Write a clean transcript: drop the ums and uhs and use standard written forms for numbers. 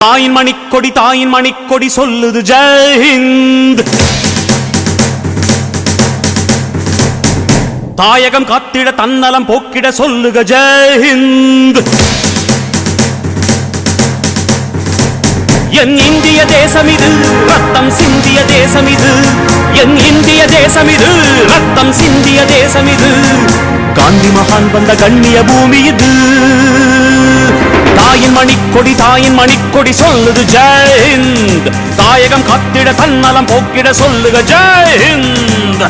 தாயின் மணிக்கொடி சொல்லுது ஜெய் ஹிந்த். தாயகம் காத்திட தன்னலம் போக்கிட சொல்லுக ஜெய் ஹிந்த். என் இந்திய தேசம் இது ரத்தம் சிந்திய தேசம் இது. என் இந்திய தேசம் இது ரத்தம் சிந்திய தேசம் இது. காந்தி மகான் வந்த கண்ணிய பூமி இது. தாயின் மணிக்கொடி சொல்லுது ஜெய் ஹிந்த். தாயகம் காத்திட தன்னலம் போக்கிட சொல்லுக ஜெய் ஹிந்த்.